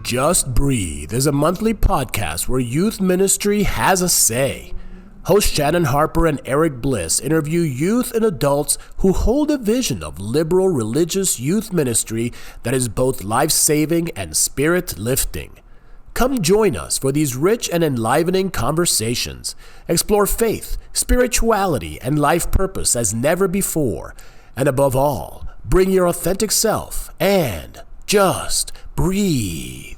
Just Breathe is a monthly podcast where youth ministry has a say. Hosts Shannon Harper and Eric Bliss interview youth and adults who hold a vision of liberal religious youth ministry that is both life-saving and spirit-lifting. Come join us for these rich and enlivening conversations. Explore faith, spirituality, and life purpose as never before. And above all, bring your authentic self and just breathe.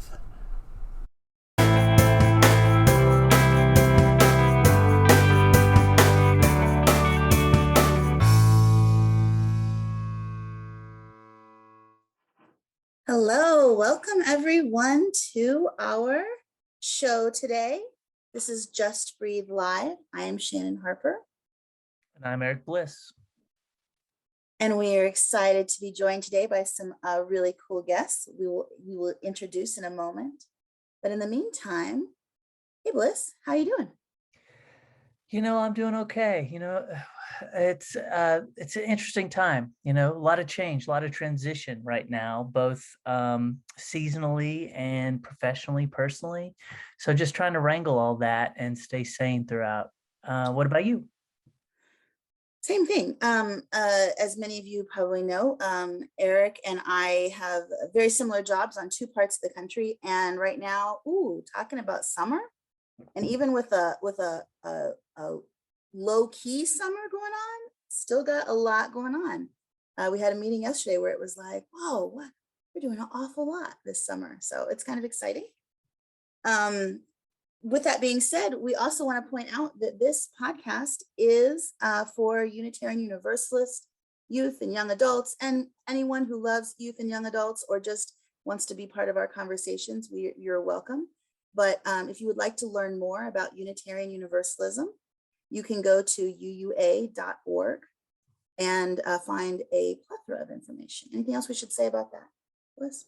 Hello, welcome everyone to our show today. This is Just Breathe Live. I am Shannon Harper. And I'm Eric Bliss. And we are excited to be joined today by some really cool guests we will introduce in a moment. But in the meantime, hey Bliss, how are you doing? I'm doing okay. It's an interesting time, a lot of change, a lot of transition right now, both seasonally and professionally, personally. So just trying to wrangle all that and stay sane throughout. What about you? Same thing. As many of you probably know, Eric and I have very similar jobs on two parts of the country. And right now, talking about summer, and even with a low key summer going on, still got a lot going on. We had a meeting yesterday where it was like, whoa, what? We're doing an awful lot this summer. So it's kind of exciting. With that being said, we also want to point out that this podcast is for Unitarian Universalist youth and young adults, and anyone who loves youth and young adults or just wants to be part of our conversations, you're welcome. But if you would like to learn more about Unitarian Universalism, you can go to uua.org and find a plethora of information. Anything else we should say about that, Liz?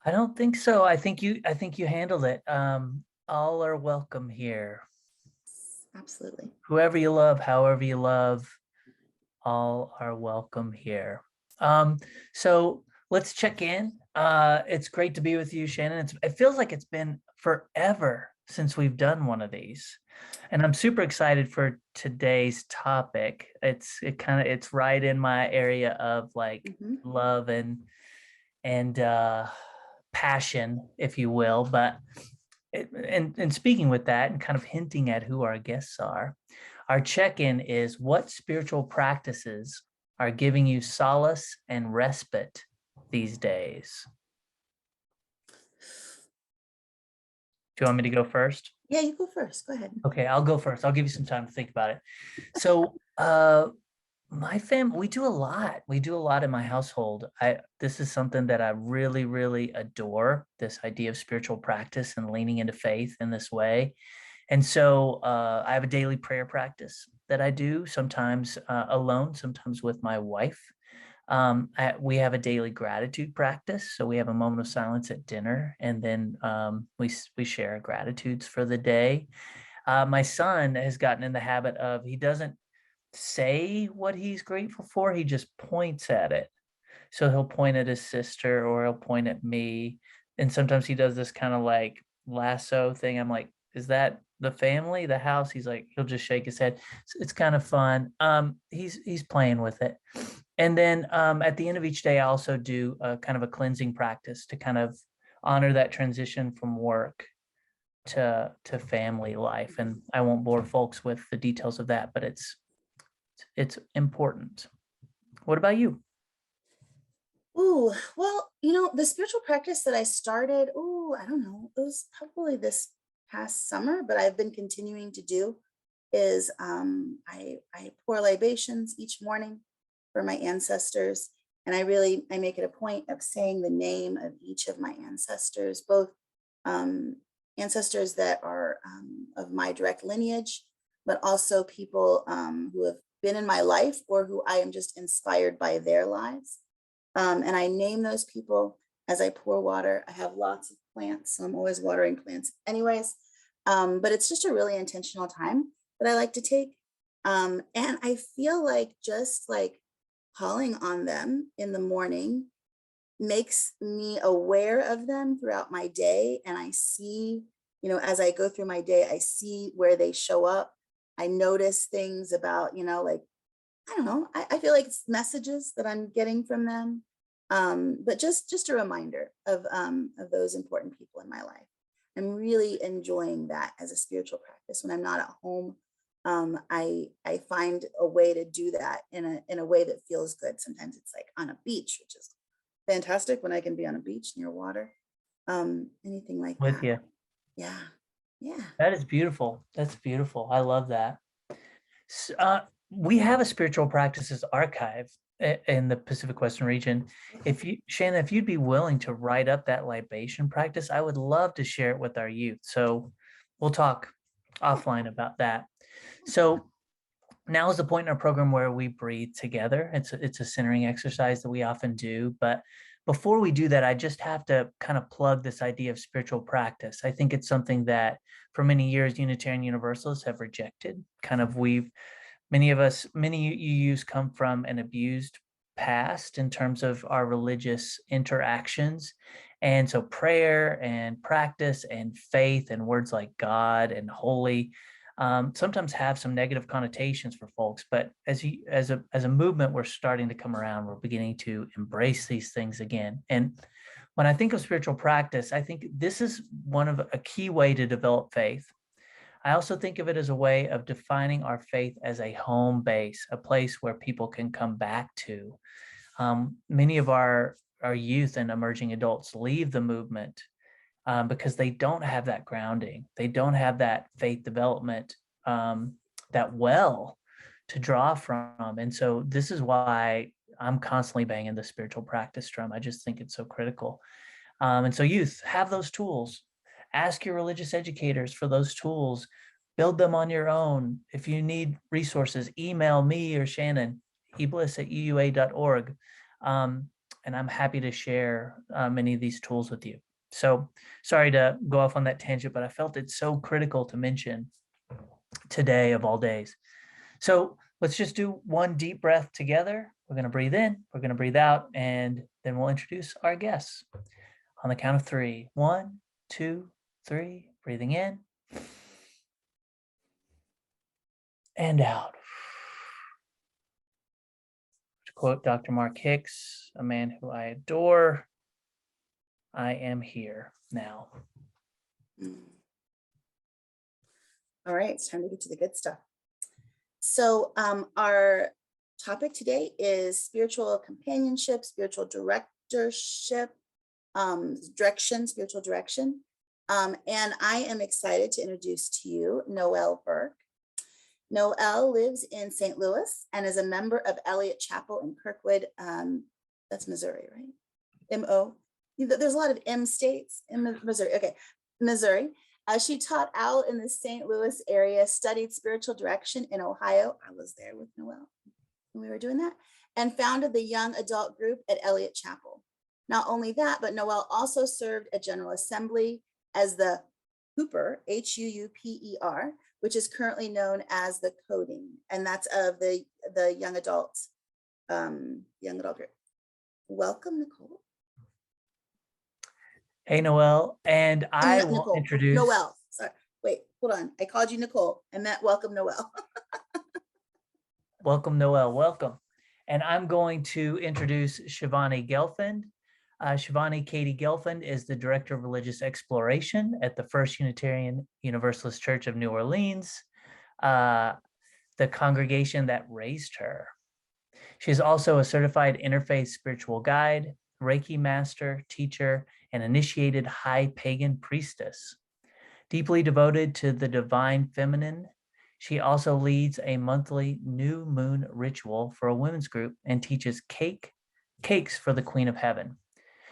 I don't think so. I think you handled it. All are welcome here. Absolutely. Whoever you love, however you love, all are welcome here. So let's check in. It's great to be with you, Shannon. It feels like it's been forever since we've done one of these, and I'm super excited for today's topic. It's right in my area of love and passion, if you will. But and speaking with that and kind of hinting at who our guests are, our check-in is: what spiritual practices are giving you solace and respite these days? Do you want me to go first? Yeah, you go first. Go ahead. Okay, I'll go first. I'll give you some time to think about it. So my family, we do a lot. We do a lot in my household. This is something that I really, really adore, this idea of spiritual practice and leaning into faith in this way. And so I have a daily prayer practice that I do, sometimes alone, sometimes with my wife. We have a daily gratitude practice. So we have a moment of silence at dinner, and then we share gratitudes for the day. My son has gotten in the habit of, he doesn't say what he's grateful for, he just points at it. So he'll point at his sister or he'll point at me. And sometimes he does this kind of like lasso thing. I'm like, is that the family, the house? He's like, he'll just shake his head. It's kind of fun. He's playing with it. And then at the end of each day, I also do a kind of a cleansing practice to kind of honor that transition from work to family life. And I won't bore folks with the details of that, but it's important. What about you? Well, the spiritual practice that I started, I don't know, it was probably this past summer, but I've been continuing to do is I pour libations each morning for my ancestors. And I make it a point of saying the name of each of my ancestors, both ancestors that are of my direct lineage, but also people who have been in my life or who I am just inspired by their lives. And I name those people as I pour water. I have lots of plants, so I'm always watering plants anyways. But it's just a really intentional time that I like to take. And I feel like just like calling on them in the morning makes me aware of them throughout my day. And I see, as I go through my day, I see where they show up. I notice things about, like, I don't know, I feel like it's messages that I'm getting from them. But just a reminder of those important people in my life. I'm really enjoying that as a spiritual practice. When I'm not at home, I find a way to do that in a way that feels good. Sometimes it's like on a beach, which is fantastic when I can be on a beach near water. Anything like With that. you. Yeah. Yeah. That is beautiful. That's beautiful. I love that. We have a spiritual practices archive in the Pacific Western region. If you, Shannon, if you'd be willing to write up that libation practice, I would love to share it with our youth. So we'll talk offline about that. So now is the point in our program where we breathe together. It's a centering exercise that we often do. But before we do that, I just have to kind of plug this idea of spiritual practice. I think it's something that for many years, Unitarian Universalists have rejected. Many UUs come from an abused past in terms of our religious interactions. And so prayer and practice and faith and words like God and holy sometimes have some negative connotations for folks. But as a movement, we're starting to come around. We're beginning to embrace these things again. And when I think of spiritual practice, I think this is one of a key way to develop faith. I also think of it as a way of defining our faith as a home base, a place where people can come back to. Many of our youth and emerging adults leave the movement because they don't have that grounding. They don't have that faith development, that well to draw from. And so this is why I'm constantly banging the spiritual practice drum. I just think it's so critical. And so youth, have those tools. Ask your religious educators for those tools. Build them on your own. If you need resources, email me or Shannon, ebliss@uua.org. And I'm happy to share many of these tools with you. So sorry to go off on that tangent, but I felt it's so critical to mention today of all days. So let's just do one deep breath together. We're going to breathe in, we're going to breathe out, and then we'll introduce our guests on the count of 3. 1, 2, 3. Breathing in and out. To quote Dr. Mark Hicks, a man who I adore, I am here now. All right, it's time to get to the good stuff. So our topic today is spiritual companionship, spiritual directorship, spiritual direction. And I am excited to introduce to you Noel Burke. Noel lives in St. Louis and is a member of Eliot Chapel in Kirkwood. That's Missouri, right? M-O. There's a lot of M states in Missouri. Okay, Missouri. She taught out in the St. Louis area, studied spiritual direction in Ohio. I was there with Noel when we were doing that, and founded the young adult group at Eliot Chapel. Not only that, but Noel also served at General Assembly as the HUUPER, H-U-U-P-E-R, which is currently known as the coding, and that's of the young adult group. Welcome, Nicole. Hey, Noel, and I will introduce Noel. Sorry, wait, hold on. I called you Nicole. I meant welcome, Noel. Welcome, Noel. Welcome. And I'm going to introduce Sivani Gelfand. Sivani Katie Gelfand is the Director of Religious Exploration at the First Unitarian Universalist Church of New Orleans, the congregation that raised her. She is also a certified interfaith spiritual guide, Reiki master, teacher, and initiated high pagan priestess. Deeply devoted to the divine feminine, she also leads a monthly new moon ritual for a women's group and teaches cakes for the Queen of Heaven.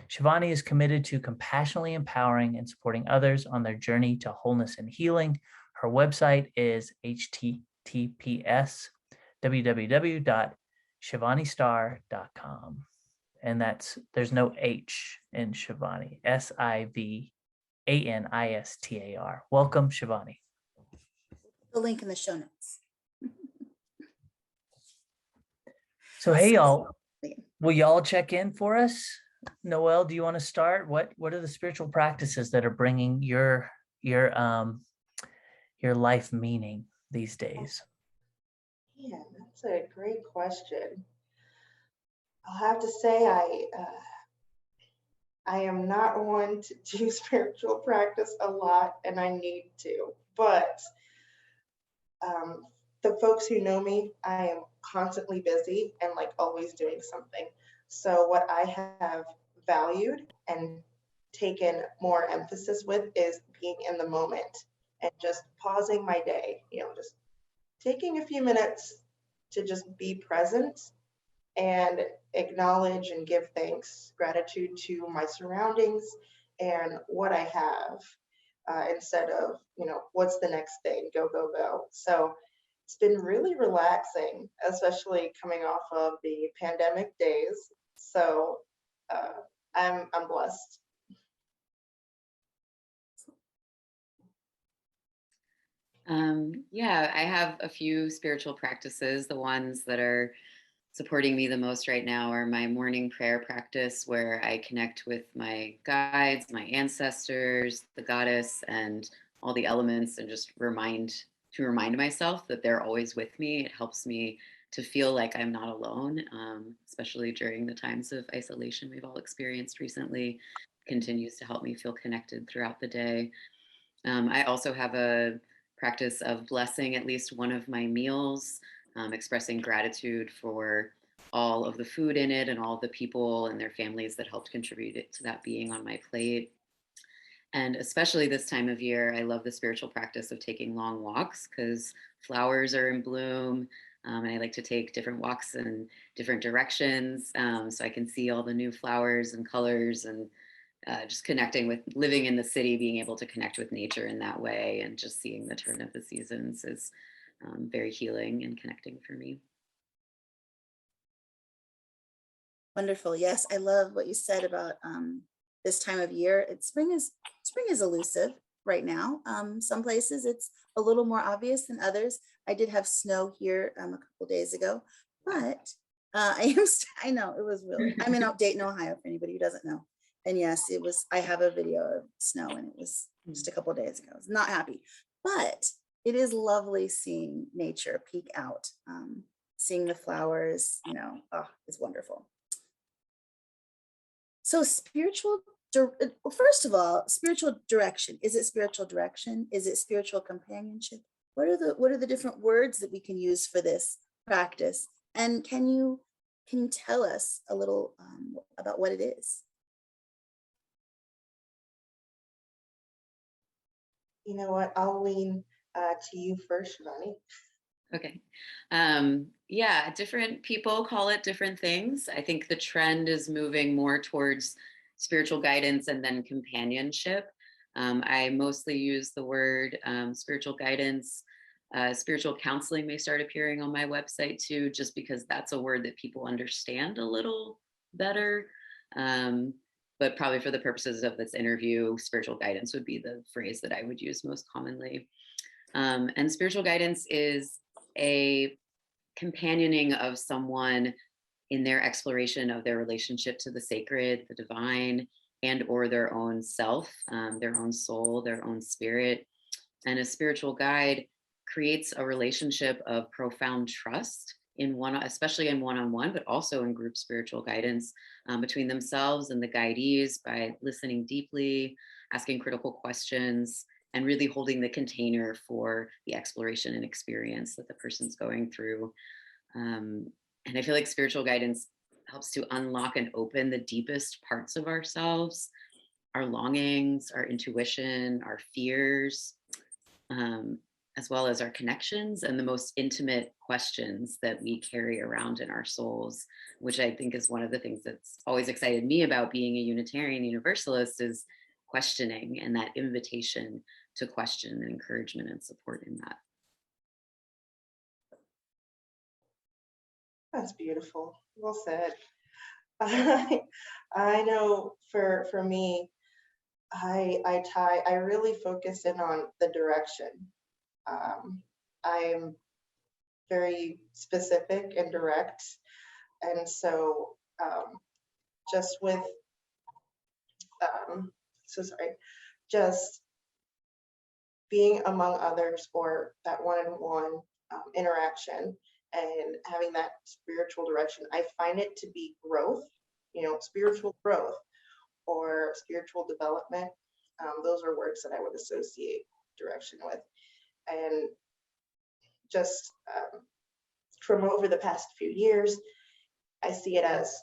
Sivani is committed to compassionately empowering and supporting others on their journey to wholeness and healing. Her website is https://www.sivanistar.com. And there's no H in Sivani, Sivanistar. Welcome, Sivani. The link in the show notes. So, hey, y'all, will y'all check in for us? Noel, do you want to start? What are the spiritual practices that are bringing your life meaning these days? Yeah, that's a great question. I'll have to say I am not one to do spiritual practice a lot, and I need to. But um, the folks who know me, I am constantly busy and like always doing something. So what I have valued and taken more emphasis with is being in the moment and just pausing my day. Just taking a few minutes to just be present and acknowledge and give thanks, gratitude to my surroundings and what I have, instead of, what's the next thing, go, go, go. So it's been really relaxing, especially coming off of the pandemic days. So uh, I'm blessed. Yeah, I have a few spiritual practices. The ones that are supporting me the most right now are my morning prayer practice, where I connect with my guides, my ancestors, the goddess, and all the elements, and just remind myself that they're always with me. It helps me to feel like I'm not alone, especially during the times of isolation we've all experienced recently. Continues to help me feel connected throughout the day. I also have a practice of blessing at least one of my meals, expressing gratitude for all of the food in it and all of the people and their families that helped contribute to that being on my plate. And especially this time of year, I love the spiritual practice of taking long walks because flowers are in bloom. And I like to take different walks in different directions, so I can see all the new flowers and colors, and just connecting with living in the city, being able to connect with nature in that way, and just seeing the turn of the seasons is very healing and connecting for me. Wonderful. Yes, I love what you said about this time of year. Spring is elusive right now. Some places it's a little more obvious than others. I did have snow here a couple days ago, but I know it was really. I'm in Dayton, Ohio, for anybody who doesn't know. And yes, it was. I have a video of snow, and it was just a couple of days ago. I was not happy, but it is lovely seeing nature peek out, seeing the flowers. Oh, it's wonderful. So first of all, spiritual direction. Is it spiritual direction? Is it spiritual companionship? What are the different words that we can use for this practice? And can you tell us a little about what it is? You know what? I'll lean to you first, Shivani. Okay. Yeah, different people call it different things. I think the trend is moving more towards spiritual guidance and then companionship. I mostly use the word spiritual guidance. Spiritual counseling may start appearing on my website too, just because that's a word that people understand a little better. But probably for the purposes of this interview, spiritual guidance would be the phrase that I would use most commonly. And spiritual guidance is a companioning of someone in their exploration of their relationship to the sacred, the divine, and or their own self, their own soul, their own spirit. And a spiritual guide creates a relationship of profound trust especially in one-on-one, but also in group spiritual guidance, between themselves and the guidees, by listening deeply, asking critical questions, and really holding the container for the exploration and experience that the person's going through. And I feel like spiritual guidance helps to unlock and open the deepest parts of ourselves, our longings, our intuition, our fears, as well as our connections and the most intimate questions that we carry around in our souls, which I think is one of the things that's always excited me about being a Unitarian Universalist, is questioning and that invitation to question and encouragement and support in that. That's beautiful. Well said. I know for me, I really focus in on the direction. I'm very specific and direct, and so just with so sorry, just being among others or that one-on-one interaction and having that spiritual direction. I find it to be growth, spiritual growth or spiritual development. Those are words that I would associate direction with. And just from over the past few years, I see it as,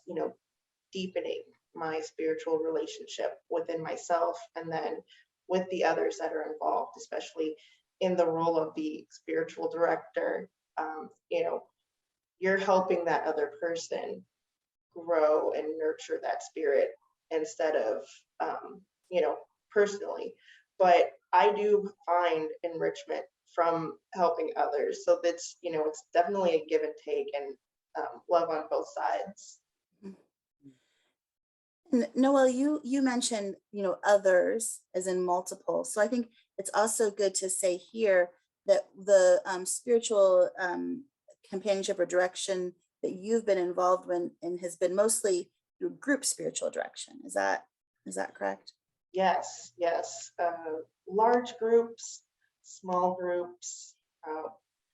deepening my spiritual relationship within myself and then with the others that are involved, especially in the role of the spiritual director. You're helping that other person grow and nurture that spirit instead of, personally. But I do find enrichment from helping others. So that's, it's definitely a give and take and love on both sides. Noel, you mentioned, others as in multiple. So I think it's also good to say here that the spiritual companionship or direction that you've been involved in has been mostly through group spiritual direction. Is that correct? Yes. Large groups, small groups.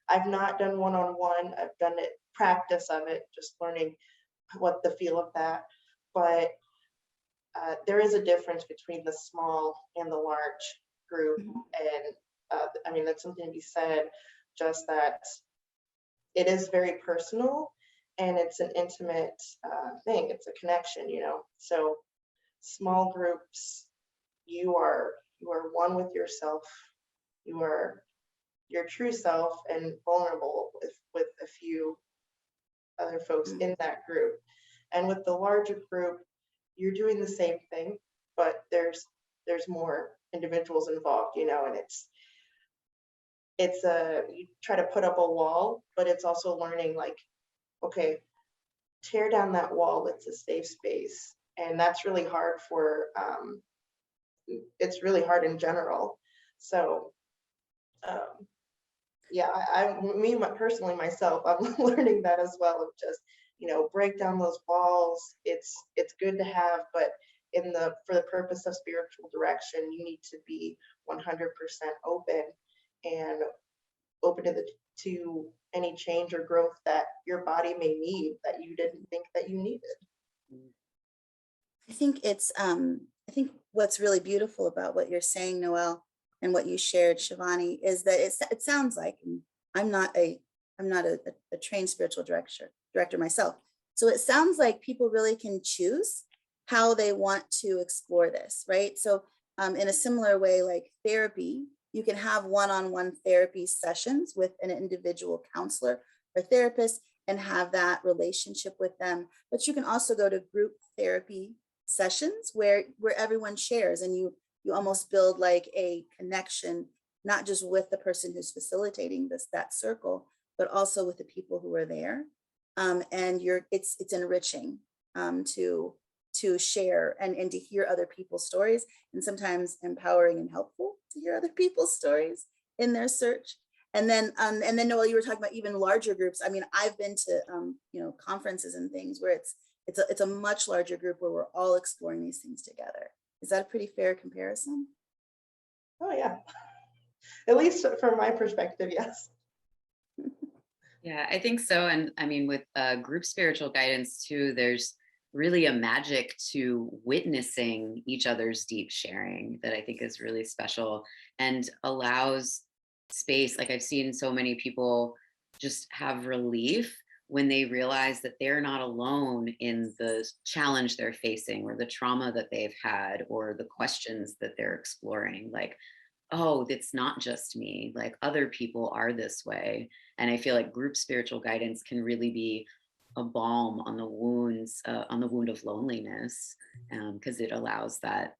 I've not done one-on-one. I've done it, practice of it, just learning what the feel of that. But there is a difference between the small and the large group. And that's something to be said, just that it is very personal and it's an intimate thing. It's a connection, So small groups, you are one with yourself. You are your true self and vulnerable with a few other folks in that group. And with the larger group, you're doing the same thing, but there's more individuals involved, and it's you try to put up a wall, but it's also learning like, okay, tear down that wall. It's a safe space. And that's really hard it's really hard in general. So, personally myself, I'm learning that as well, of just, break down those walls. It's good to have, but for the purpose of spiritual direction, you need to be 100% open and open to any change or growth that your body may need that you didn't think that you needed. I think I think what's really beautiful about what you're saying, Noel, and what you shared, Sivani, is that it sounds like, and I'm not a trained spiritual director myself. So it sounds like people really can choose how they want to explore this, right? So in a similar way, like therapy, you can have one-on-one therapy sessions with an individual counselor or therapist and have that relationship with them. But you can also go to group therapy sessions where everyone shares, and you almost build like a connection, not just with the person who's facilitating that circle, but also with the people who are there. And it's enriching to share and to hear other people's stories, and sometimes empowering and helpful to hear other people's stories in their search. And then Noel, you were talking about even larger groups. I mean, I've been to conferences and things where it's a much larger group where we're all exploring these things together. Is that a pretty fair comparison? Oh yeah, at least from my perspective, yes. Yeah, I think so. And I mean, with group spiritual guidance too, there's really a magic to witnessing each other's deep sharing that I think is really special and allows space. Like I've seen so many people just have relief when they realize that they're not alone in the challenge they're facing or the trauma that they've had or the questions that they're exploring. Like, oh, it's not just me, like other people are this way. And I feel like group spiritual guidance can really be a balm on the wounds, on the wound of loneliness, because it allows that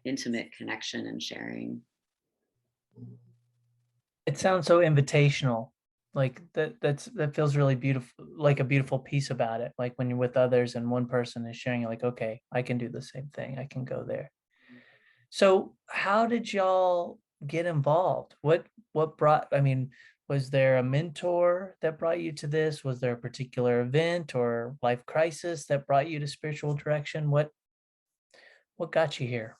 intimate connection and sharing. It sounds so invitational, like that feels really beautiful, like a beautiful piece about it. Like when you're with others and one person is sharing, like, okay, I can do the same thing. I can go there. So how did y'all get involved? What brought, I mean, was there a mentor that brought you to this? Was there a particular event or life crisis that brought you to spiritual direction? What got you here?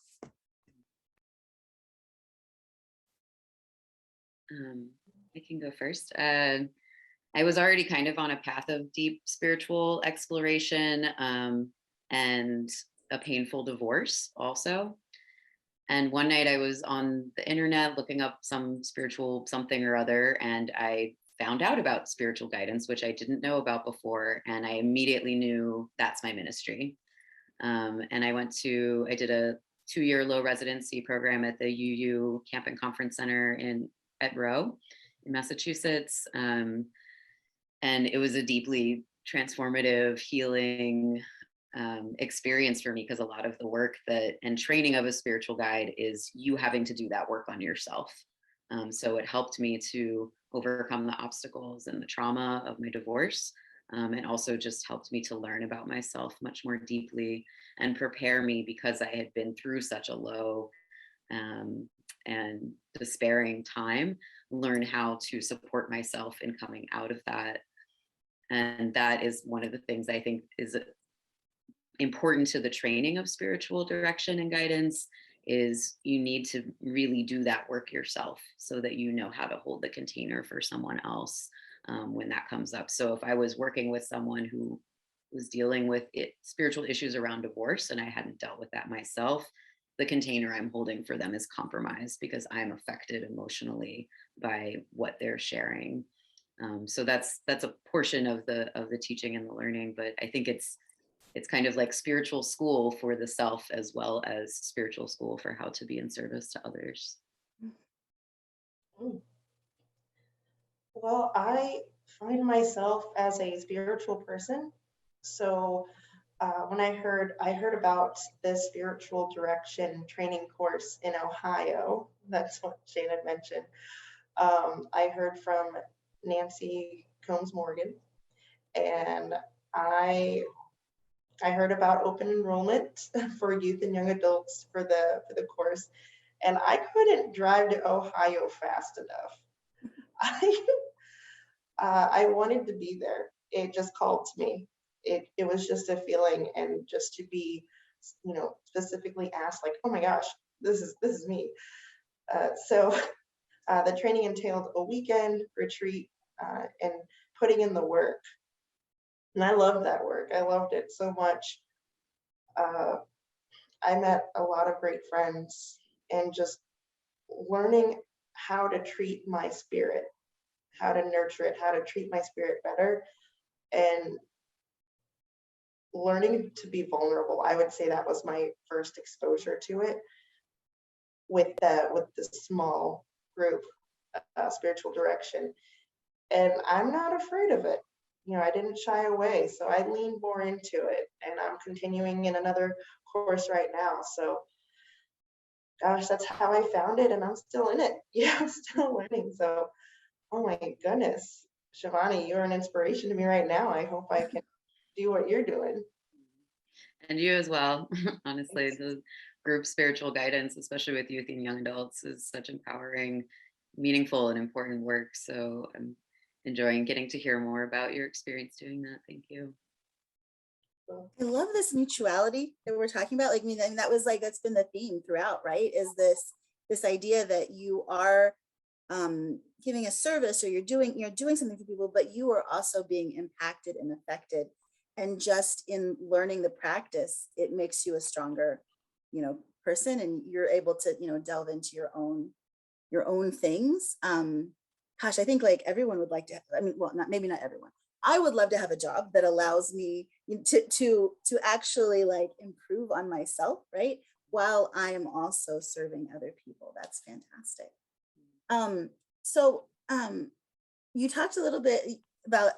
I can go first. I was already kind of on a path of deep spiritual exploration, and a painful divorce also. And one night I was on the internet looking up some spiritual something or other, and I found out about spiritual guidance, which I didn't know about before. And I immediately knew that's my ministry. And I did a 2-year low residency program at the UU Camp and Conference Center at Rowe in Massachusetts. And it was a deeply transformative, healing experience for me, because a lot of the work and training of a spiritual guide is you having to do that work on yourself. So it helped me to overcome the obstacles and the trauma of my divorce, and also just helped me to learn about myself much more deeply and prepare me, because I had been through such a low and despairing time, learn how to support myself in coming out of that. And that is one of the things I think is important to the training of spiritual direction and guidance, is you need to really do that work yourself so that you know how to hold the container for someone else when that comes up. So if I was working with someone who was dealing with spiritual issues around divorce and I hadn't dealt with that myself, the container I'm holding for them is compromised because I'm affected emotionally by what they're sharing. So that's a portion of the teaching and the learning, but I think it's kind of like spiritual school for the self as well as spiritual school for how to be in service to others. Well, I find myself as a spiritual person. So when I heard about this spiritual direction training course in Ohio, that's what Shannon mentioned. I heard from Nancy Combs Morgan, and I heard about open enrollment for youth and young adults for the course, and I couldn't drive to Ohio fast enough. I wanted to be there. It just called to me. It was just a feeling, and just to be, specifically asked, like, oh my gosh, this is me. So the training entailed a weekend retreat and putting in the work. And I loved that work. I loved it so much. I met a lot of great friends, and just learning how to treat my spirit, how to nurture it, how to treat my spirit better, and learning to be vulnerable. I would say that was my first exposure to it with the small group spiritual direction. And I'm not afraid of it. I didn't shy away, so I leaned more into it, and I'm continuing in another course right now. So gosh, that's how I found it, and I'm still in it. Yeah, I'm still learning. So, oh my goodness, Sivani, you're an inspiration to me right now. I hope I can do what you're doing. And you as well. Honestly, the group spiritual guidance, especially with youth and young adults, is such empowering, meaningful, and important work. So I'm enjoying getting to hear more about your experience doing that. Thank you. I love this mutuality that we're talking about. Like, I mean, that's been the theme throughout, right? Is this idea that you are giving a service, or you're doing something for people, but you are also being impacted and affected. And just in learning the practice, it makes you a stronger, person, and you're able to, delve into your own things. Gosh, I think like everyone would like to, maybe not everyone. I would love to have a job that allows me to actually like improve on myself, right? While I am also serving other people. That's fantastic. So you talked a little bit about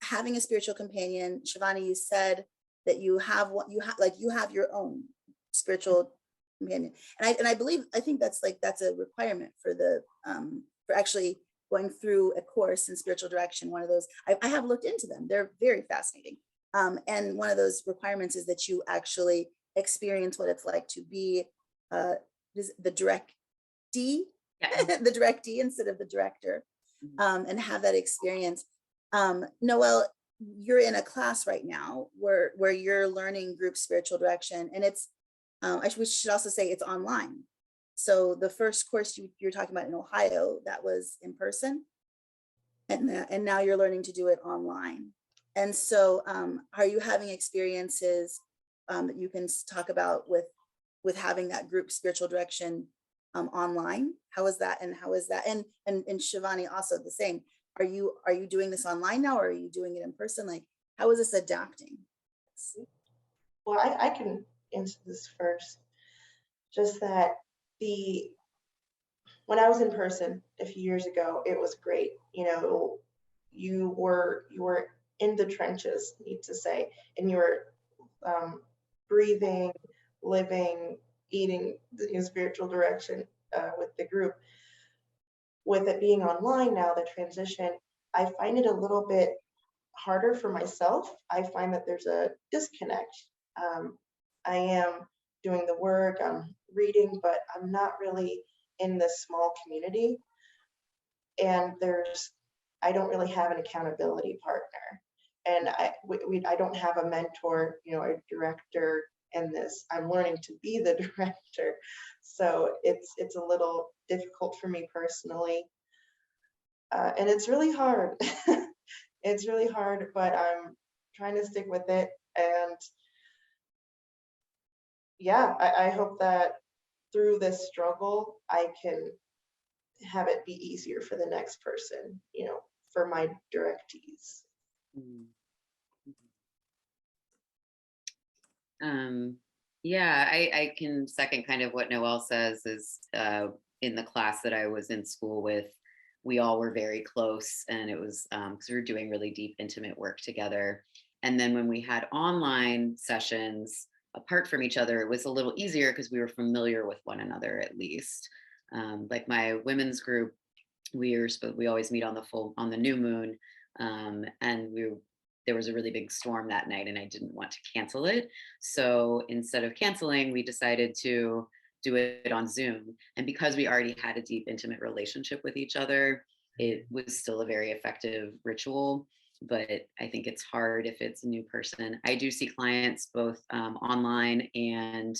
having a spiritual companion. Sivani, you said that you have your own spiritual companion. And I think that's a requirement for for actually going through a course in spiritual direction. One of those, I have looked into them. They're very fascinating. And one of those requirements is that you actually experience what it's like to be the directee, the directee instead of the director, and have that experience. Noel, you're in a class right now where you're learning group spiritual direction, and it's, we should also say it's online. So the first course you're talking about in Ohio, that was in person, and now you're learning to do it online. And so are you having experiences that you can talk about with having that group spiritual direction online? How is that? And how is that? And Sivani, also the same. Are you doing this online now, or are you doing it in person? Like, how is this adapting? Well, I can answer this first. Just that when I was in person a few years ago, it was great. You know, you were in the trenches, need to say, and you were breathing, living, eating the spiritual direction with the group. With it being online now, the transition, I find it a little bit harder for myself. I find that there's a disconnect. I am doing the work, I'm reading, but I'm not really in this small community. And I don't really have an accountability partner. And I don't have a mentor, you know, a director in this. I'm learning to be the director. So it's a little difficult for me personally. And it's really hard. It's really hard, but I'm trying to stick with it. And yeah, I hope that through this struggle, I can have it be easier for the next person, you know, for my directees. Yeah, I can second kind of what Noel says is in the class that I was in school with, we all were very close, and it was because we were doing really deep, intimate work together. And then when we had online sessions apart from each other, it was a little easier because we were familiar with one another at least. Like my women's group, we always meet on the new moon, and there was a really big storm that night, and I didn't want to cancel it. So instead of canceling, we decided to do it on Zoom. And because we already had a deep, intimate relationship with each other, it was still a very effective ritual. But I think it's hard if it's a new person. I do see clients both online and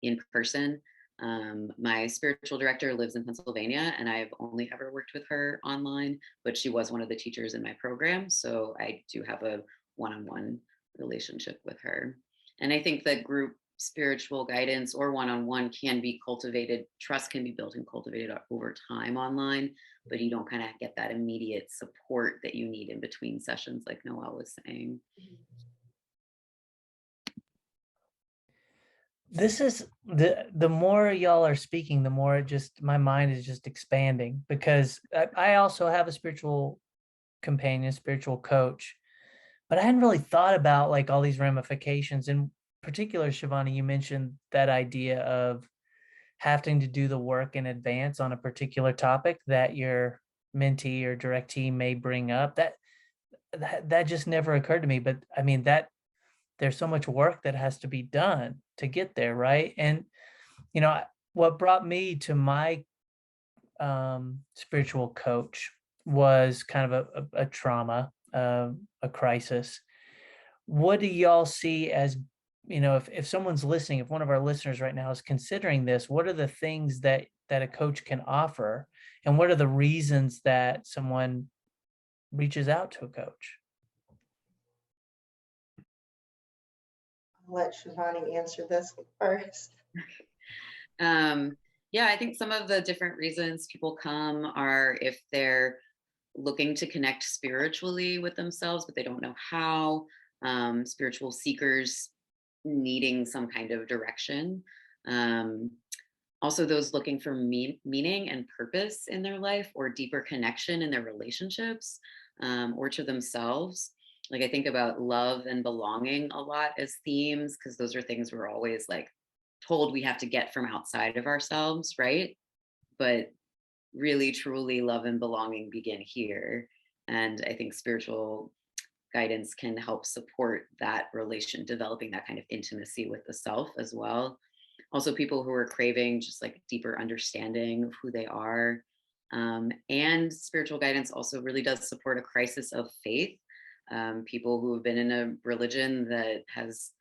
in person. My spiritual director lives in Pennsylvania, and I've only ever worked with her online, but she was one of the teachers in my program. So I do have a one-on-one relationship with her. And I think that group spiritual guidance or one-on-one can be cultivated. Trust can be built and cultivated over time online, but you don't kind of get that immediate support that you need in between sessions, like Noel was saying. This is the more y'all are speaking, the more my mind is just expanding, because I also have a spiritual companion, spiritual coach, but I hadn't really thought about like all these ramifications. In particular, Sivani, you mentioned that idea of having to do the work in advance on a particular topic that your mentee or directee may bring up. That just never occurred to me. But I mean, there's so much work that has to be done to get there, right? And you know, what brought me to my spiritual coach was kind of a trauma, a crisis. What do y'all see as, you know, if someone's listening, if one of our listeners right now is considering this, what are the things that a coach can offer, and what are the reasons that someone reaches out to a coach? I'll let Sivani answer this first. Yeah, I think some of the different reasons people come are if they're looking to connect spiritually with themselves, but they don't know how. Spiritual seekers needing some kind of direction. Also, those looking for meaning and purpose in their life, or deeper connection in their relationships, or to themselves. Like I think about love and belonging a lot as themes, because those are things we're always like told we have to get from outside of ourselves, right? But really, truly, love and belonging begin here. And I think spiritual guidance can help support that developing that kind of intimacy with the self as well. Also, people who are craving just like deeper understanding of who they are. And spiritual guidance also really does support a crisis of faith. People who have been in a religion that has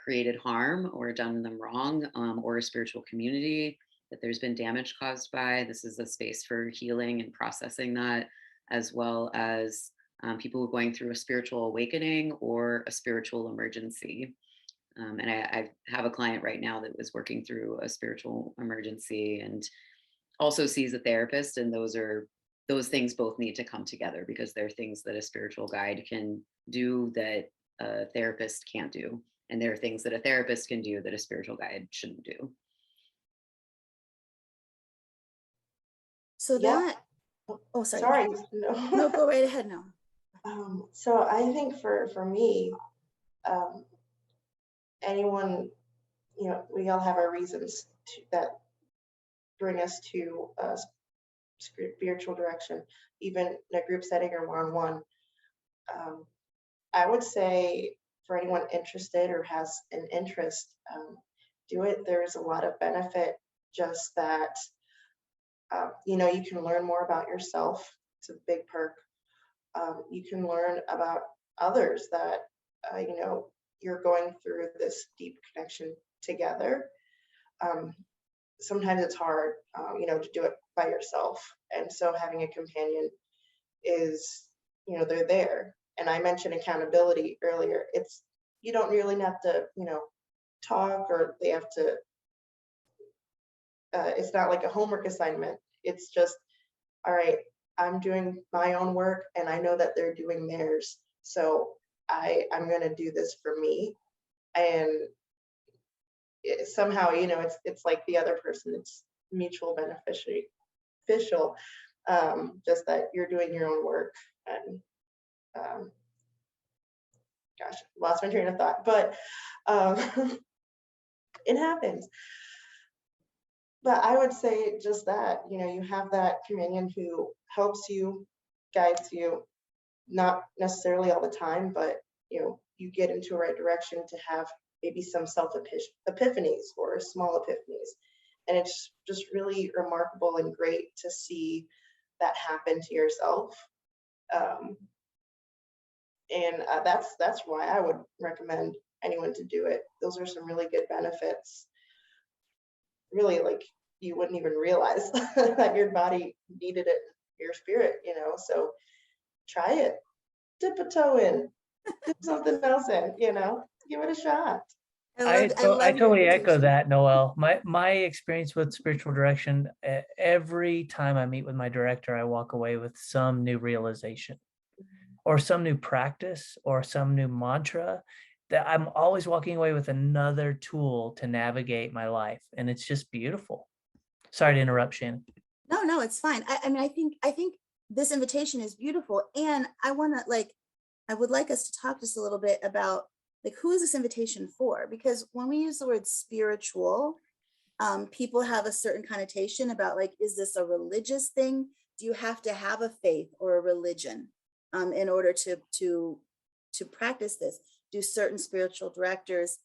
created harm or done them wrong, or a spiritual community that there's been damage caused by. This is a space for healing and processing that, as well as people who are going through a spiritual awakening or a spiritual emergency. And I have a client right now that was working through a spiritual emergency and also sees a therapist, and those things both need to come together, because there are things that a spiritual guide can do that a therapist can't do, and there are things that a therapist can do that a spiritual guide shouldn't do. So Yep. that, oh, sorry. Sorry. No, go right ahead now. So I think for me, anyone, we all have our reasons that bring us to a spiritual direction, even in a group setting or one-on-one. I would say for anyone interested or has an interest, do it. There's a lot of benefit, just that, you can learn more about yourself. It's a big perk. You can learn about others that, you're going through this deep connection together. Sometimes it's hard, to do it by yourself. And so having a companion is, they're there. And I mentioned accountability earlier. You don't really have to, talk, or they have to, it's not like a homework assignment. It's just, all right, I'm doing my own work and I know that they're doing theirs. So I'm going to do this for me. And somehow, it's like the other person, it's mutual beneficial, just that you're doing your own work. And gosh, lost my train of thought, but it happens. But I would say just that, you have that companion who helps you, guides you, not necessarily all the time, but you get into the right direction to have maybe some epiphanies or small epiphanies. And it's just really remarkable and great to see that happen to yourself. And that's why I would recommend anyone to do it. Those are some really good benefits. Really, like, you wouldn't even realize that your body needed it, your spirit, so try it. Dip a toe in, dip something else in, give it a shot. I love your totally echo invitation. that, Noel. My experience with spiritual direction, every time I meet with my director, I walk away with some new realization or some new practice or some new mantra, that I'm always walking away with another tool to navigate my life. And it's just beautiful. Sorry to interrupt, Shannon. No, it's fine. I mean, I think this invitation is beautiful. And I would like us to talk just a little bit about, like, who is this invitation for? Because when we use the word spiritual, people have a certain connotation about, like, is this a religious thing? Do you have to have a faith or a religion in order to practice this? Do certain spiritual directors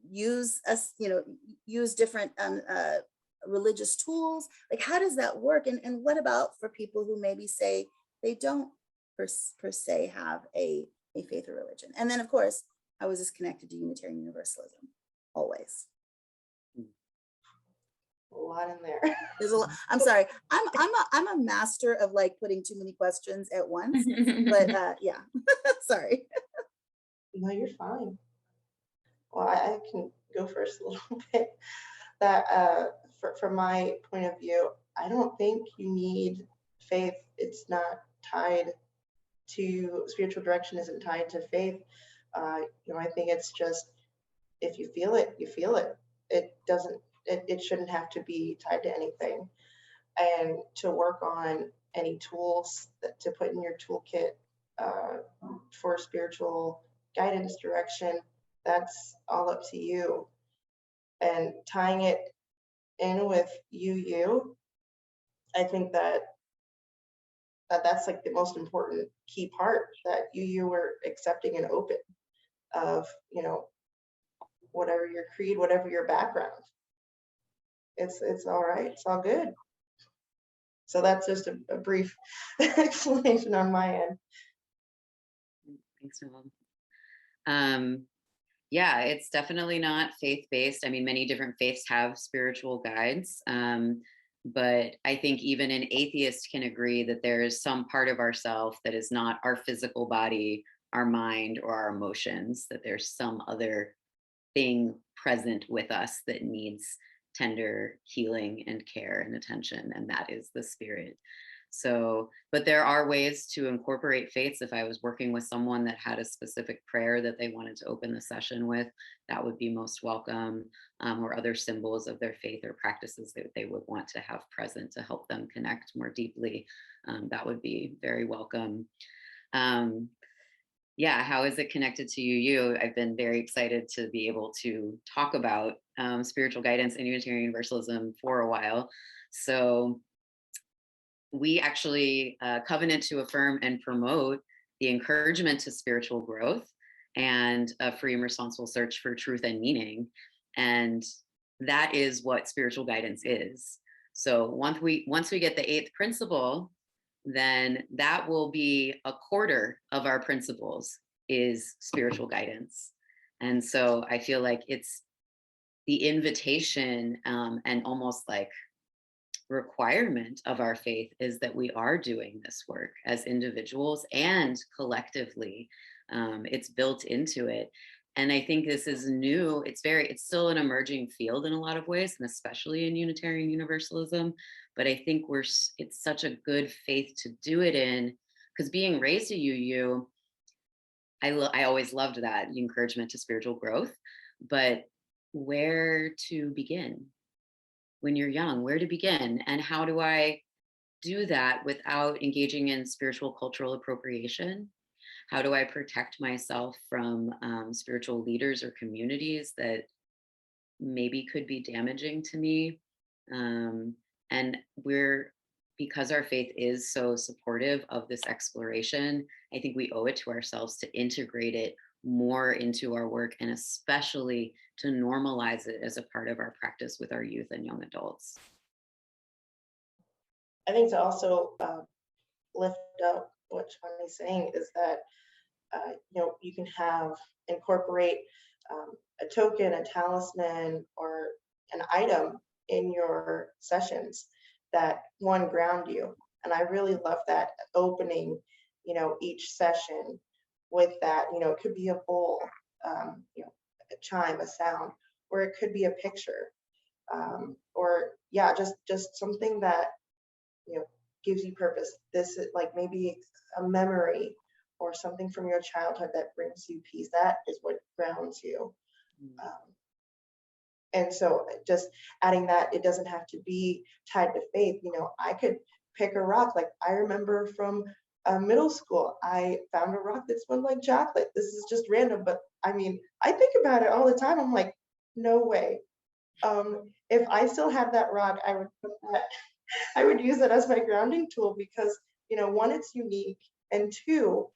use different religious tools? Like, how does that work? And what about for people who maybe say they don't per se have a faith or religion? And then, of course, how is this connected to Unitarian Universalism? Always. A lot in there. There's a lot. I'm sorry. I'm a master of, like, putting too many questions at once. But yeah, sorry. No, you're fine. Well, I can go first a little bit. That from my point of view, I don't think you need faith. It's not tied to spiritual direction. Isn't tied to faith. I think it's just, if you feel it, you feel it. It doesn't. It shouldn't have to be tied to anything. And to work on any tools to put in your toolkit for spiritual guidance, direction, that's all up to you. And tying it in with you, I think that's like the most important key part, that you were accepting and open of, whatever your creed, whatever your background. It's all right. It's all good. So that's just a brief explanation on my end. Thanks, Noel. Yeah, it's definitely not faith-based. I mean, many different faiths have spiritual guides. But I think even an atheist can agree that there is some part of ourself that is not our physical body, our mind, or our emotions, that there's some other thing present with us that needs tender healing and care and attention, and that is the spirit. So, but there are ways to incorporate faiths. If I was working with someone that had a specific prayer that they wanted to open the session with, that would be most welcome, or other symbols of their faith or practices that they would want to have present to help them connect more deeply. That would be very welcome. Yeah, how is it connected to you? I've been very excited to be able to talk about spiritual guidance and Unitarian Universalism for a while. So we actually covenant to affirm and promote the encouragement to spiritual growth and a free and responsible search for truth and meaning. And that is what spiritual guidance is. So once we get the 8th principle, then that will be a quarter of our principles is spiritual guidance. And so I feel like it's the invitation and almost like requirement of our faith is that we are doing this work as individuals and collectively. It's built into it. And I think this is new. It's still an emerging field in a lot of ways, and especially in Unitarian Universalism. But I think it's such a good faith to do it in, because being raised a UU, I always loved that encouragement to spiritual growth. But where to begin? When you're young, where to begin? And how do I do that without engaging in spiritual cultural appropriation? How do I protect myself from spiritual leaders or communities that maybe could be damaging to me? And because our faith is so supportive of this exploration, I think we owe it to ourselves to integrate it more into our work, and especially to normalize it as a part of our practice with our youth and young adults. I think to also lift up what Shivani's saying is that you can incorporate a token, a talisman, or an item in your sessions that ground you. And I really love that opening, each session with that. It could be a bowl, a chime, a sound, or it could be a picture, or just something that gives you purpose. This is like maybe a memory or something from your childhood that brings you peace. That is what grounds you. And so just adding that, it doesn't have to be tied to faith. I could pick a rock. Like I remember from middle school, I found a rock that smelled like chocolate. This is just random, but I mean, I think about it all the time. I'm like, no way. If I still had that rock, I would use it as my grounding tool because, one, it's unique, and two,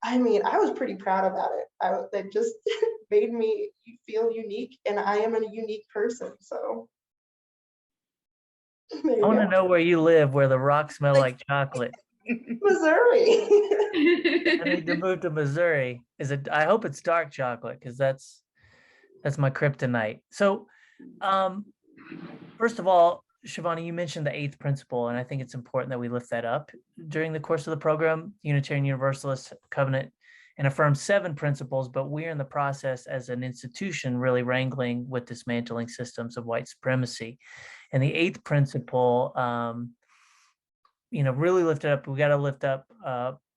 I mean, I was pretty proud about it. It just made me feel unique, and I am a unique person. So I want to know where you live, where the rocks smell like chocolate. Missouri. I need to move to Missouri. I hope it's dark chocolate, because that's my kryptonite. So, first of all, Sivani, you mentioned the 8th principle, and I think it's important that we lift that up during the course of the program. Unitarian Universalist covenant and affirm 7 principles, but we're in the process as an institution really wrangling with dismantling systems of white supremacy. And the 8th principle, really lift it up. We got to lift up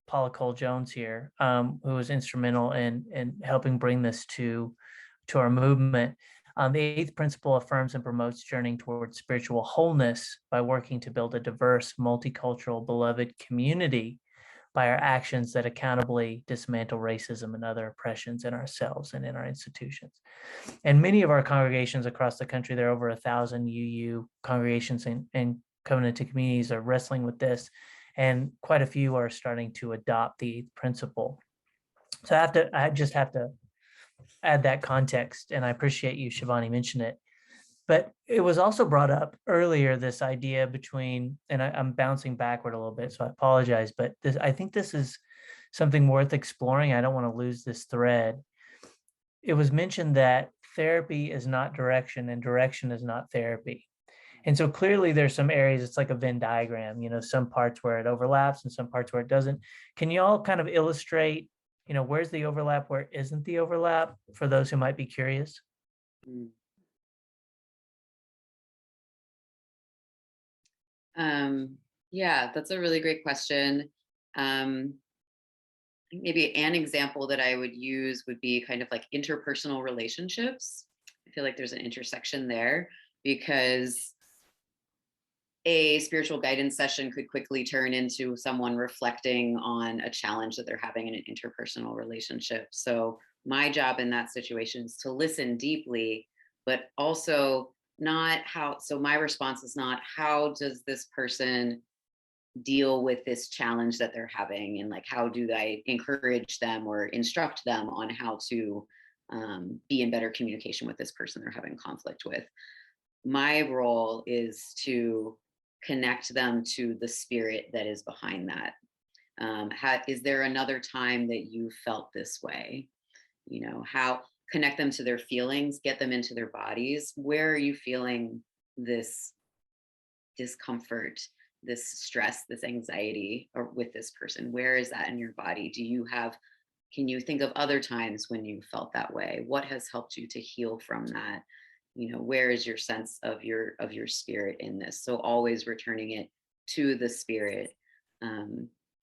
Paula Cole-Jones here, who was instrumental in helping bring this to our movement. The 8th principle affirms and promotes journeying towards spiritual wholeness by working to build a diverse, multicultural, beloved community by our actions that accountably dismantle racism and other oppressions in ourselves and in our institutions. And many of our congregations across the country, there are over 1,000 UU congregations and covenanted communities are wrestling with this, and quite a few are starting to adopt the 8th principle. So I just have to add that context, and I appreciate you, Sivani, mentioned it. But it was also brought up earlier, this idea between, and I'm bouncing backward a little bit, so I apologize, but I think this is something worth exploring. I don't want to lose this thread. it was mentioned that therapy is not direction and direction is not therapy. And so clearly there's some areas, it's like a Venn diagram, some parts where it overlaps and some parts where it doesn't. Can you all kind of illustrate, where's the overlap, where isn't the overlap, for those who might be curious? Yeah, that's a really great question. Maybe an example that I would use would be kind of like interpersonal relationships. I feel like there's an intersection there, because a spiritual guidance session could quickly turn into someone reflecting on a challenge that they're having in an interpersonal relationship. So my job in that situation is to listen deeply, but also not how, so my response is not how does this person deal with this challenge that they're having, and like how do I encourage them or instruct them on how to be in better communication with this person they're having conflict with. My role is to connect them to the spirit that is behind that. Is there another time that you felt this way? How connect them to their feelings, get them into their bodies. Where are you feeling this discomfort, this stress, this anxiety, or with this person? Where is that in your body? Can you think of other times when you felt that way? What has helped you to heal from that? Where is your sense of your spirit in this? So always returning it to the spirit. I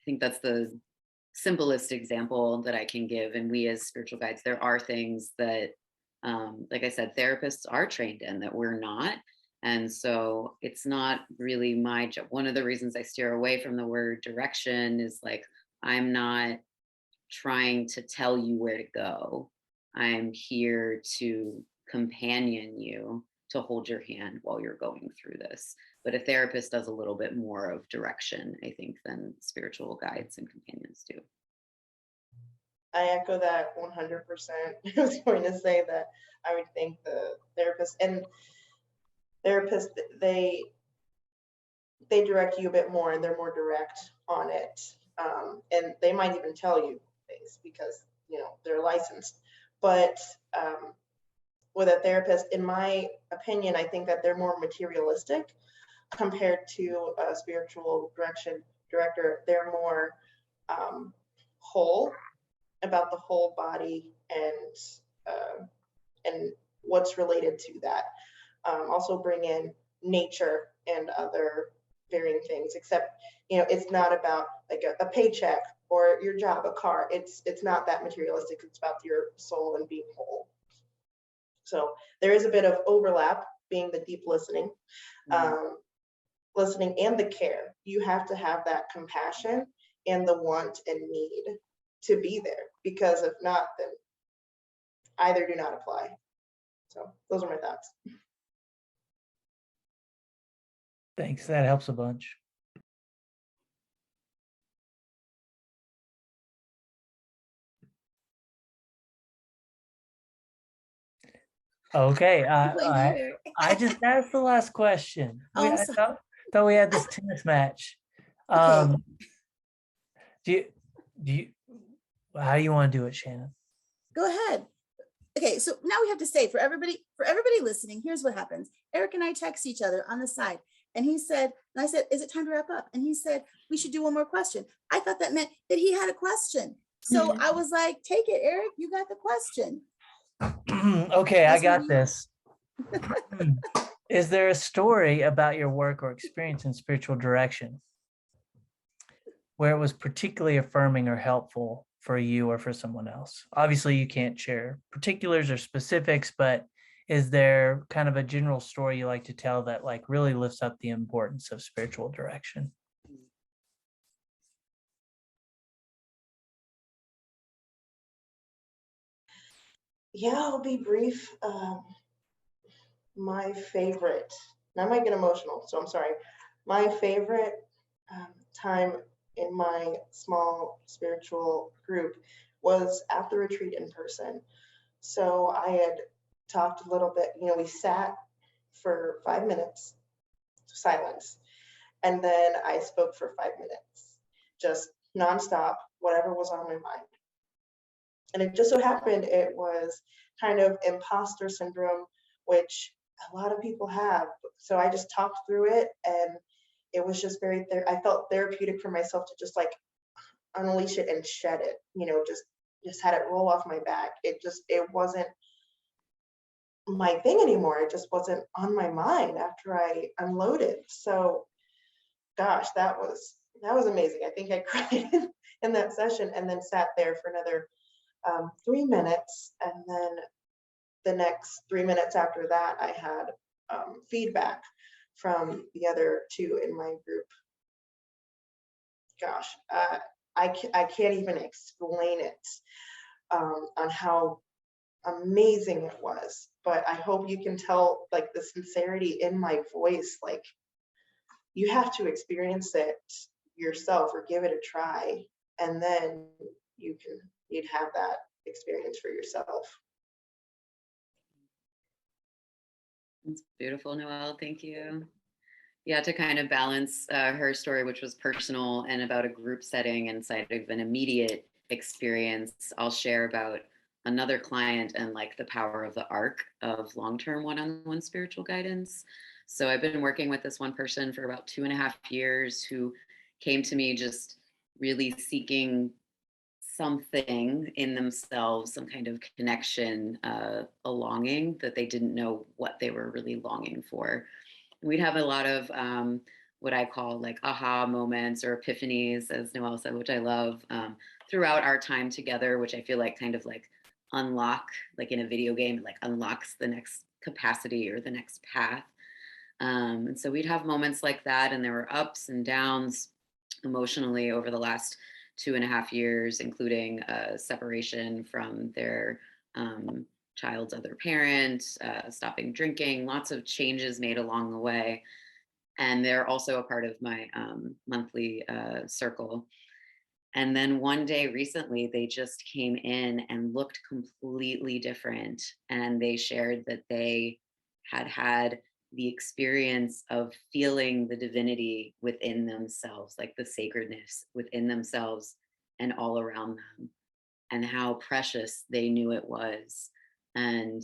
think that's the simplest example that I can give. And we as spiritual guides, there are things that, like I said, therapists are trained in that we're not. And so it's not really my job. One of the reasons I steer away from the word direction is like, I'm not trying to tell you where to go. I'm here to companion you, to hold your hand while you're going through this. But a therapist does a little bit more of direction, I think, than spiritual guides and companions do. I echo that 100%. I was going to say that I would think the therapists, they direct you a bit more, and they're more direct on it. And they might even tell you things because, they're licensed. But with a therapist, in my opinion, I think that they're more materialistic compared to a spiritual director. They're more whole, about the whole body and what's related to that. Also bring in nature and other varying things, except, it's not about like a paycheck or your job, a car. It's not that materialistic. It's about your soul and being whole. So there is a bit of overlap, being the deep listening, listening and the care. You have to have that compassion and the want and need to be there, because if not, then either do not apply. So those are my thoughts. Thanks, that helps a bunch. Okay, I just asked the last question. Oh, I thought we had this tennis match. Okay. Do you how do you want to do it, Shannon? Go ahead. Okay, so now we have to say for everybody listening, here's what happens. Eric and I text each other on the side, and I said, is it time to wrap up? And he said, we should do one more question. I thought that meant that he had a question. So I was like, take it, Eric, you got the question. Okay, I got this. Is there a story about your work or experience in spiritual direction where it was particularly affirming or helpful for you or for someone else? Obviously, you can't share particulars or specifics, but is there kind of a general story you like to tell that like really lifts up the importance of spiritual direction? Yeah, I'll be brief. My favorite, and I might get emotional, so I'm sorry. My favorite time in my small spiritual group was at the retreat in person. So I had talked a little bit, we sat for 5 minutes, silence, and then I spoke for 5 minutes, just nonstop, whatever was on my mind. And it just so happened it was kind of imposter syndrome, which a lot of people have. So I just talked through it, and it was just I felt therapeutic for myself to just like unleash it and shed it, just had it roll off my back. It wasn't my thing anymore. It just wasn't on my mind after I unloaded. So gosh, that was amazing. I think I cried in that session, and then sat there for another 3 minutes. And then the next 3 minutes after that, I had feedback from the other two in my group. Gosh, I can't even explain it on how amazing it was. But I hope you can tell like the sincerity in my voice. Like, you have to experience it yourself or give it a try, and then you'd have that experience for yourself. That's beautiful, Noel. Thank you. Yeah, to kind of balance her story, which was personal and about a group setting inside of an immediate experience, I'll share about another client and like the power of the arc of long-term one-on-one spiritual guidance. So I've been working with this one person for about 2.5 years, who came to me just really seeking something in themselves, some kind of connection, a longing that they didn't know what they were really longing for. We'd have a lot of what I call like aha moments or epiphanies, as Noel said, which I love, throughout our time together, which I feel like kind of like unlock, like in a video game, it like unlocks the next capacity or the next path. And so we'd have moments like that, and there were ups and downs emotionally over the last 2.5 years, including separation from their child's other parent, stopping drinking, lots of changes made along the way. And they're also a part of my monthly circle. And then one day recently, they just came in and looked completely different. And they shared that they had the experience of feeling the divinity within themselves, like the sacredness within themselves and all around them, and how precious they knew it was, and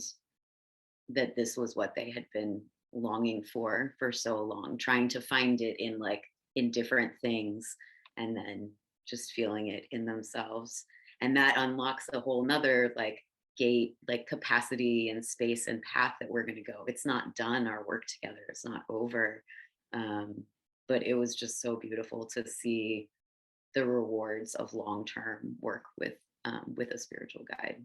that this was what they had been longing for so long, trying to find it in different things, and then just feeling it in themselves. And that unlocks a whole nother like gate, like capacity and space and path that we're going to go. It's not done, our work together, it's not over. But it was just so beautiful to see the rewards of long-term work with a spiritual guide.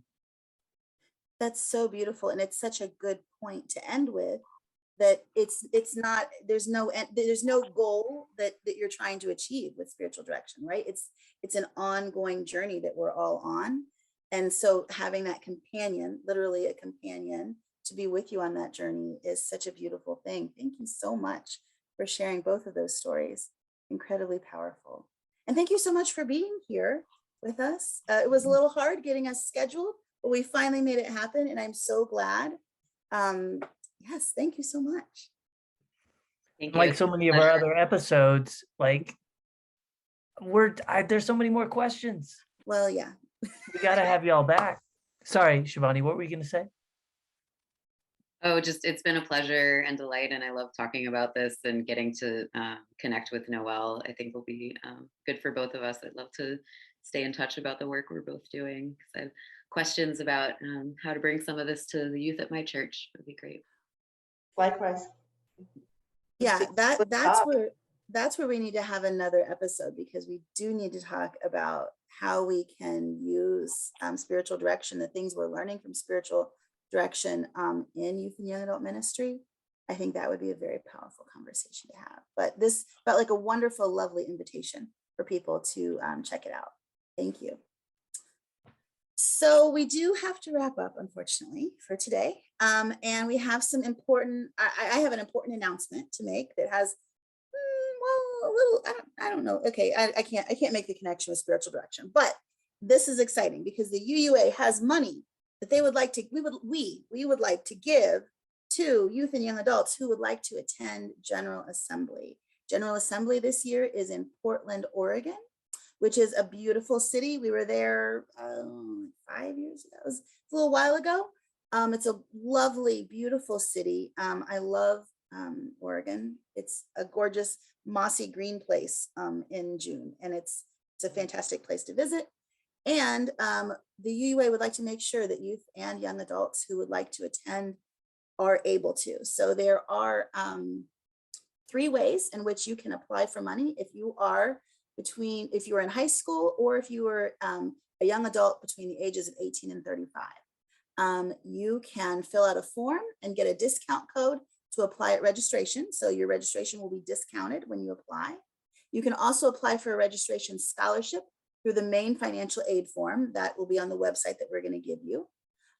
That's so beautiful. And it's such a good point to end with, that it's not, there's no goal that you're trying to achieve with spiritual direction, right? It's an ongoing journey that we're all on. And so having that companion, literally a companion, to be with you on that journey is such a beautiful thing. Thank you so much for sharing both of those stories. Incredibly powerful. And thank you so much for being here with us. It was a little hard getting us scheduled, but we finally made it happen, and I'm so glad. Yes, thank you so much. Thank you. Like so many of our other episodes, like there's so many more questions. Well, yeah. We got to have y'all back. Sorry, Sivani, what were you going to say? Oh, just it's been a pleasure and delight, and I love talking about this and getting to connect with Noel. I think will be good for both of us. I'd love to stay in touch about the work we're both doing, because I have questions about how to bring some of this to the youth at my church. It would be great. Likewise. Yeah, that's where we need to have another episode, because we do need to talk about how we can use spiritual direction, the things we're learning from spiritual direction in youth and young adult ministry. I think that would be a very powerful conversation to have. But this felt like a wonderful, lovely invitation for people to check it out. Thank you. So we do have to wrap up, unfortunately, for today. And we have some important, I have an important announcement to make that has, well, a little, I don't know. Okay, I can't make the connection with spiritual direction, but this is exciting because the UUA has money that they would like to, we would like to give to youth and young adults who would like to attend General Assembly. General Assembly this year is in Portland, Oregon, which is a beautiful city. We were there 5 years ago. It was a little while ago. It's a lovely, beautiful city. I love Oregon. It's a gorgeous, mossy green place in June, and it's a fantastic place to visit. And the UUA would like to make sure that youth and young adults who would like to attend are able to. So there are 3 ways in which you can apply for money if you are in high school, or if you are a young adult between the ages of 18 and 35. You can fill out a form and get a discount code to apply at registration. So your registration will be discounted when you apply. You can also apply for a registration scholarship through the main financial aid form that will be on the website that we're going to give you.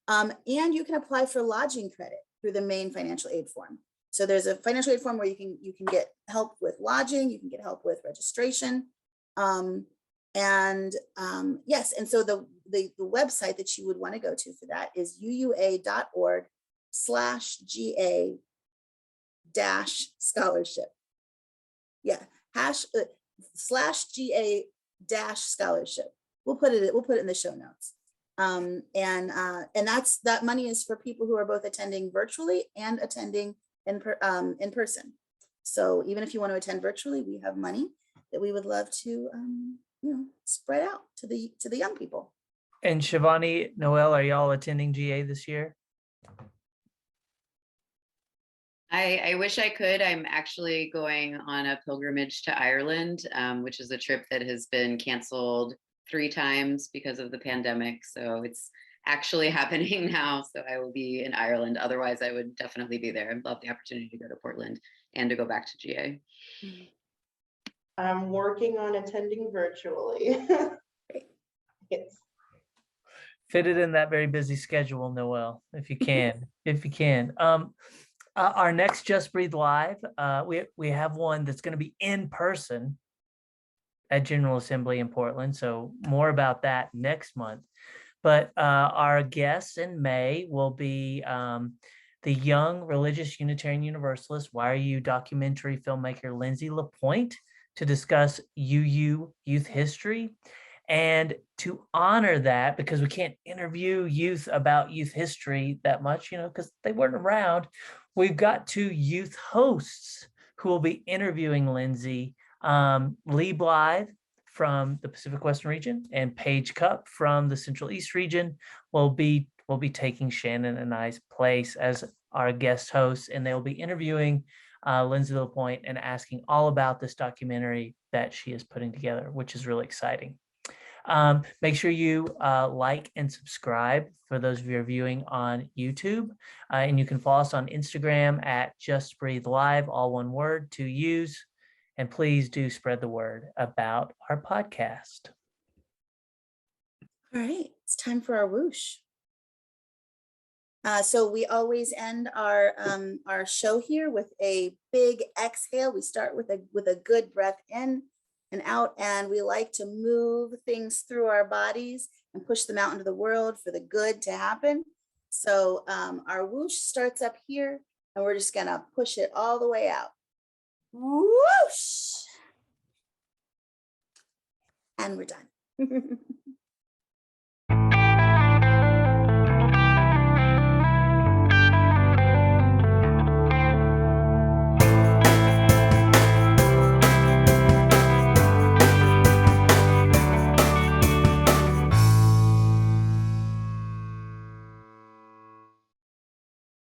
And you can apply for lodging credit through the main financial aid form. So there's a financial aid form where you can get help with lodging, you can get help with registration. Yes, and so the website that you would want to go to for that is uua.org/GA-scholarship. Yeah, /GA-scholarship. We'll put it in the show notes. And that money is for people who are both attending virtually and attending in person. So even if you want to attend virtually, we have money that we would love to spread out to the young people. And Sivani, Noel, are y'all attending GA this year? I wish I could. I'm actually going on a pilgrimage to Ireland, which is a trip that has been canceled 3 times because of the pandemic. So it's actually happening now. So I will be in Ireland. Otherwise, I would definitely be there. I'd love the opportunity to go to Portland and to go back to GA. I'm working on attending virtually. Yes. Fit it in that very busy schedule, Noel, if you can. Our next Just Breathe Live, we have one that's going to be in person at General Assembly in Portland. So more about that next month. But our guests in May will be the young religious Unitarian Universalist, Why Are You documentary filmmaker Lindsay LaPointe, to discuss UU youth history. And to honor that, because we can't interview youth about youth history that much, because they weren't around, we've got 2 youth hosts who will be interviewing Lindsay, Lee Blythe from the Pacific Western region and Paige Cup from the Central East region will be taking Shannon and I's place as our guest hosts, and they'll be interviewing Lindsay LaPointe and asking all about this documentary that she is putting together, which is really exciting. Make sure you like and subscribe for those of you viewing on YouTube, and you can follow us on Instagram at Just Breathe Live, all one word, 2 U's. And please do spread the word about our podcast. All right, it's time for our whoosh. So we always end our show here with a big exhale. We start with a good breath in and out, and we like to move things through our bodies and push them out into the world for the good to happen. So our whoosh starts up here, and we're just gonna push it all the way out. Whoosh! And we're done.